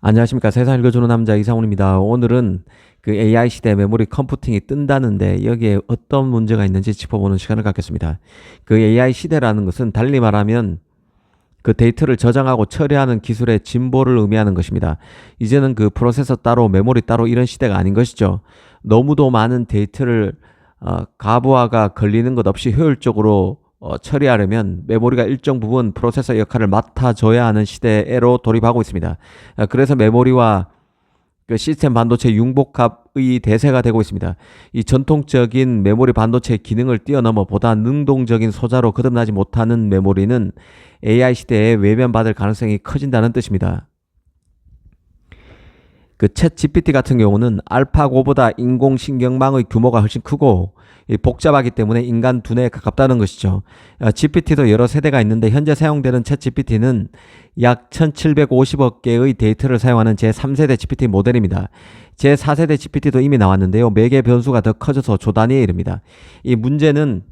안녕하십니까. 세상 읽어주는 남자 이상훈입니다. 오늘은 그 AI 시대 메모리 컴퓨팅이 뜬다는데 여기에 어떤 문제가 있는지 짚어보는 시간을 갖겠습니다. 그 AI 시대라는 것은 달리 말하면 그 데이터를 저장하고 처리하는 기술의 진보를 의미하는 것입니다. 이제는 그 프로세서 따로 메모리 따로 이런 시대가 아닌 것이죠. 너무도 많은 데이터를 가부화가 걸리는 것 없이 효율적으로 처리하려면 메모리가 일정 부분 프로세서 역할을 맡아줘야 하는 시대로 돌입하고 있습니다. 그래서 메모리와 그 시스템 반도체 융복합의 대세가 되고 있습니다. 이 전통적인 메모리 반도체의 기능을 뛰어넘어 보다 능동적인 소자로 거듭나지 못하는 메모리는 AI 시대에 외면받을 가능성이 커진다는 뜻입니다. 그 챗 GPT 같은 경우는 알파고보다 인공신경망의 규모가 훨씬 크고 복잡하기 때문에 인간 두뇌에 가깝다는 것이죠. GPT도 여러 세대가 있는데 현재 사용되는 챗 GPT는 약 1750억 개의 데이터를 사용하는 제3세대 GPT 모델입니다. 제4세대 GPT도 이미 나왔는데요. 매개 변수가 더 커져서 조단위에 이릅니다. 이 문제는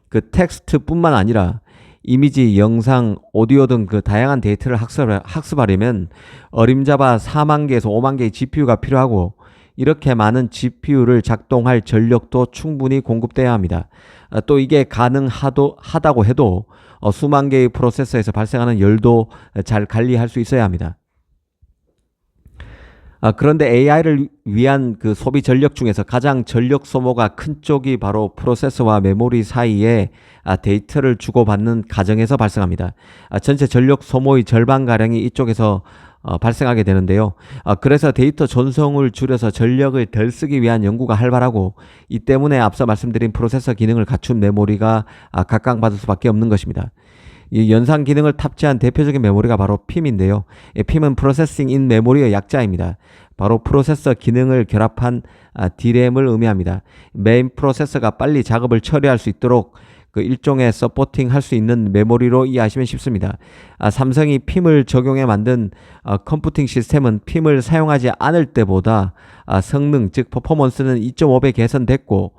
그 텍스트뿐만 아니라 이미지, 영상, 오디오 등 그 다양한 데이터를 학습하려면 어림잡아 4만 개에서 5만 개의 GPU가 필요하고 이렇게 많은 GPU를 작동할 전력도 충분히 공급돼야 합니다. 또 이게 가능하다고 해도 수만 개의 프로세서에서 발생하는 열도 잘 관리할 수 있어야 합니다. 그런데 AI를 위한 그 소비 전력 중에서 가장 전력 소모가 큰 쪽이 바로 프로세서와 메모리 사이에 데이터를 주고받는 과정에서 발생합니다. 전체 전력 소모의 절반가량이 이쪽에서 발생하게 되는데요. 그래서 데이터 전송을 줄여서 전력을 덜 쓰기 위한 연구가 활발하고 이 때문에 앞서 말씀드린 프로세서 기능을 갖춘 메모리가 각광받을 수밖에 없는 것입니다. 이 연산 기능을 탑재한 대표적인 메모리가 바로 PIM인데요. PIM은 프로세싱 인 메모리의 약자입니다. 바로 프로세서 기능을 결합한 D램을 의미합니다. 메인 프로세서가 빨리 작업을 처리할 수 있도록 그 일종의 서포팅 할 수 있는 메모리로 이해하시면 쉽습니다. 삼성이 PIM을 적용해 만든 컴퓨팅 시스템은 PIM을 사용하지 않을 때보다 성능, 즉 퍼포먼스는 2.5배 개선됐고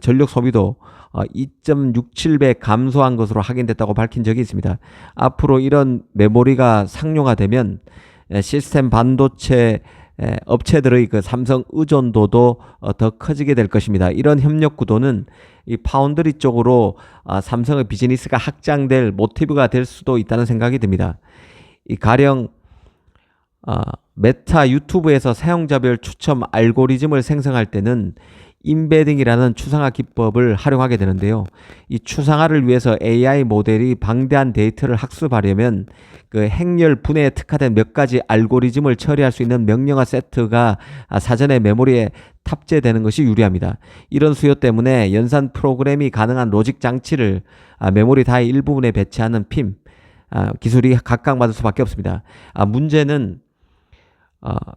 전력 소비도 2.67배 감소한 것으로 확인됐다고 밝힌 적이 있습니다. 앞으로 이런 메모리가 상용화되면 시스템 반도체 업체들의 그 삼성 의존도도 더 커지게 될 것입니다. 이런 협력 구도는 이 파운드리 쪽으로 삼성의 비즈니스가 확장될 모티브가 될 수도 있다는 생각이 듭니다. 이 가령 메타 유튜브에서 사용자별 추첨 알고리즘을 생성할 때는 임베딩이라는 추상화 기법을 활용하게 되는데요. 이 추상화를 위해서 AI 모델이 방대한 데이터를 학습하려면 그 행렬 분해에 특화된 몇 가지 알고리즘을 처리할 수 있는 명령어 세트가 사전에 메모리에 탑재되는 것이 유리합니다. 이런 수요 때문에 연산 프로그램이 가능한 로직 장치를 메모리 다의 일부분에 배치하는 PIM 기술이 각광받을 수밖에 없습니다. 문제는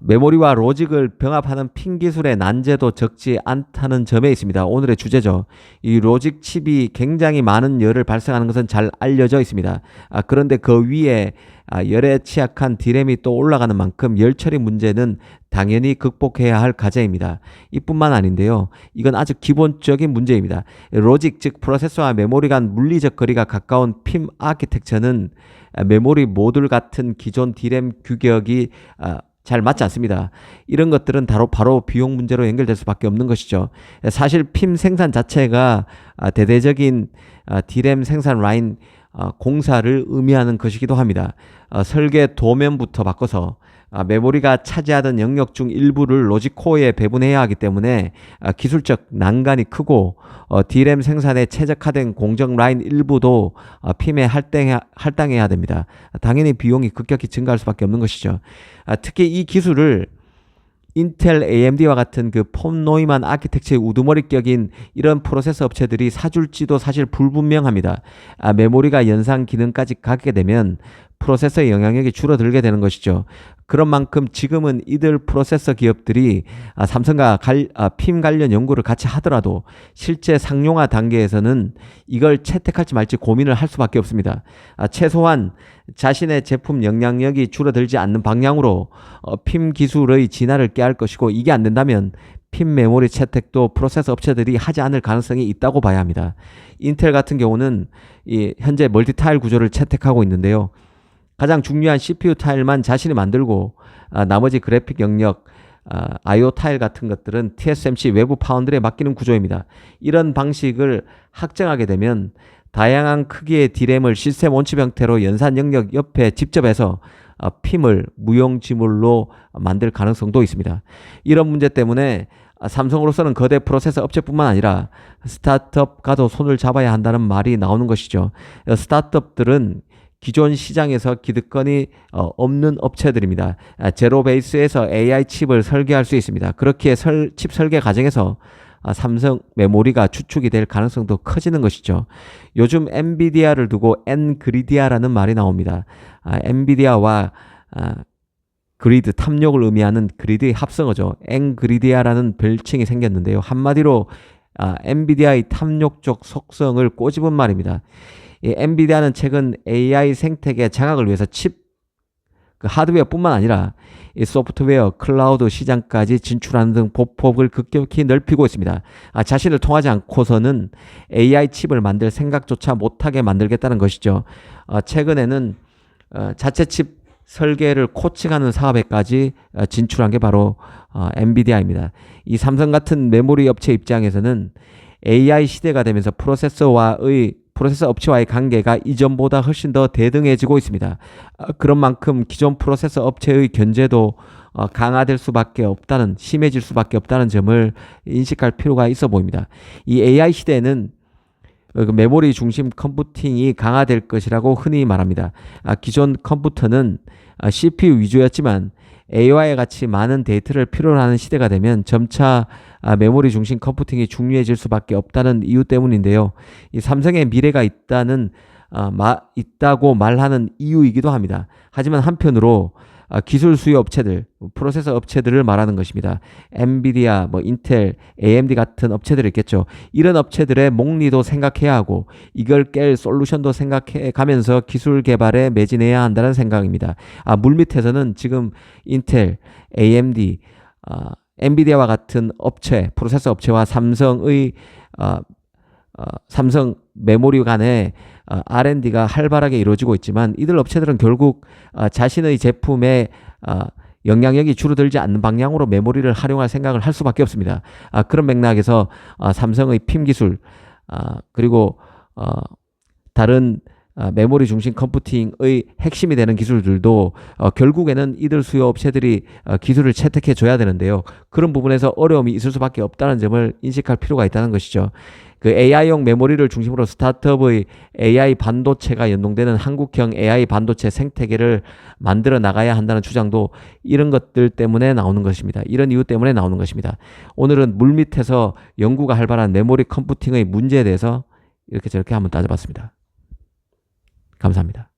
메모리와 로직을 병합하는 핀 기술의 난제도 적지 않다는 점에 있습니다. 오늘의 주제죠. 이 로직 칩이 굉장히 많은 열을 발생하는 것은 잘 알려져 있습니다. 그런데 그 위에 열에 취약한 D램이 또 올라가는 만큼 열 처리 문제는 당연히 극복해야 할 과제입니다. 이뿐만 아닌데요. 이건 아주 기본적인 문제입니다. 로직, 즉 프로세서와 메모리 간 물리적 거리가 가까운 PIM 아키텍처는 메모리 모듈 같은 기존 D램 규격이 잘 맞지 않습니다. 이런 것들은 바로 비용 문제로 연결될 수밖에 없는 것이죠. 사실 PIM 생산 자체가 대대적인 D램 생산 라인 공사를 의미하는 것이기도 합니다. 설계 도면부터 바꿔서 메모리가 차지하던 영역 중 일부를 로직 코어에 배분해야 하기 때문에 기술적 난관이 크고 D램 생산에 최적화된 공정 라인 일부도 PIM에 할당해야 됩니다. 당연히 비용이 급격히 증가할 수밖에 없는 것이죠. 특히 이 기술을 인텔, AMD와 같은 그 폰 노이만 아키텍처의 우두머리격인 이런 프로세서 업체들이 사줄지도 사실 불분명합니다. 메모리가 연산 기능까지 가게 되면 프로세서의 영향력이 줄어들게 되는 것이죠. 그런 만큼 지금은 이들 프로세서 기업들이 삼성과 PIM 관련 연구를 같이 하더라도 실제 상용화 단계에서는 이걸 채택할지 말지 고민을 할 수밖에 없습니다. 최소한 자신의 제품 영향력이 줄어들지 않는 방향으로 PIM 기술의 진화를 꾀할 것이고, 이게 안 된다면 PIM 메모리 채택도 프로세서 업체들이 하지 않을 가능성이 있다고 봐야 합니다. 인텔 같은 경우는 현재 멀티타일 구조를 채택하고 있는데요. 가장 중요한 CPU 타일만 자신이 만들고 나머지 그래픽 영역, I/O 타일 같은 것들은 TSMC 외부 파운드리에 맡기는 구조입니다. 이런 방식을 확정하게 되면 다양한 크기의 D램을 시스템 온칩 형태로 연산 영역 옆에 직접 해서 핌을 무용지물로 만들 가능성도 있습니다. 이런 문제 때문에 삼성으로서는 거대 프로세서 업체뿐만 아니라 스타트업과도 손을 잡아야 한다는 말이 나오는 것이죠. 스타트업들은 기존 시장에서 기득권이 없는 업체들입니다. 제로 베이스에서 AI 칩을 설계할 수 있습니다. 그렇게 칩 설계 과정에서 삼성 메모리가 주축이 될 가능성도 커지는 것이죠. 요즘 엔비디아를 두고 엔그리디아라는 말이 나옵니다. 엔비디아와 그리드, 탐욕을 의미하는 그리드의 합성어죠. 엔그리디아라는 별칭이 생겼는데요. 한마디로 엔비디아의 탐욕적 속성을 꼬집은 말입니다. 이 엔비디아는 최근 AI 생태계 장악을 위해서 칩 하드웨어뿐만 아니라 이 소프트웨어, 클라우드 시장까지 진출하는 등 보폭을 급격히 넓히고 있습니다. 자신을 통하지 않고서는 AI 칩을 만들 생각조차 못하게 만들겠다는 것이죠. 최근에는 자체 칩 설계를 코칭하는 사업에까지 진출한 게 바로 엔비디아입니다. 이 삼성 같은 메모리 업체 입장에서는 AI 시대가 되면서 프로세서 업체와의 관계가 이전보다 훨씬 더 대등해지고 있습니다. 그런 만큼 기존 프로세서 업체의 견제도 강화될 수밖에 없다는, 심해질 수밖에 없다는 점을 인식할 필요가 있어 보입니다. 이 AI 시대에는 메모리 중심 컴퓨팅이 강화될 것이라고 흔히 말합니다. 기존 컴퓨터는 CPU 위주였지만 AI와 같이 많은 데이터를 필요로 하는 시대가 되면 점차 메모리 중심 컴퓨팅이 중요해질 수밖에 없다는 이유 때문인데요. 이 삼성의 미래가 있다고 말하는 이유이기도 합니다. 하지만 한편으로 기술 수요 업체들, 프로세서 업체들을 말하는 것입니다. 엔비디아, 인텔, AMD 같은 업체들이 있겠죠. 이런 업체들의 목리도 생각해야 하고 이걸 깰 솔루션도 생각해 가면서 기술 개발에 매진해야 한다는 생각입니다. 물밑에서는 지금 인텔, AMD, 엔비디아와 같은 업체, 프로세서 업체와 삼성의 삼성 메모리 간의 R&D가 활발하게 이루어지고 있지만 이들 업체들은 결국 자신의 제품의 영향력이 줄어들지 않는 방향으로 메모리를 활용할 생각을 할 수밖에 없습니다. 그런 맥락에서 삼성의 핌 기술 그리고 다른 메모리 중심 컴퓨팅의 핵심이 되는 기술들도 결국에는 이들 수요 업체들이 기술을 채택해 줘야 되는데요. 그런 부분에서 어려움이 있을 수밖에 없다는 점을 인식할 필요가 있다는 것이죠. 그 AI용 메모리를 중심으로 스타트업의 AI 반도체가 연동되는 한국형 AI 반도체 생태계를 만들어 나가야 한다는 주장도 이런 것들 때문에 나오는 것입니다. 이런 이유 때문에 나오는 것입니다. 오늘은 물밑에서 연구가 활발한 메모리 컴퓨팅의 문제에 대해서 이렇게 저렇게 한번 따져봤습니다. 감사합니다.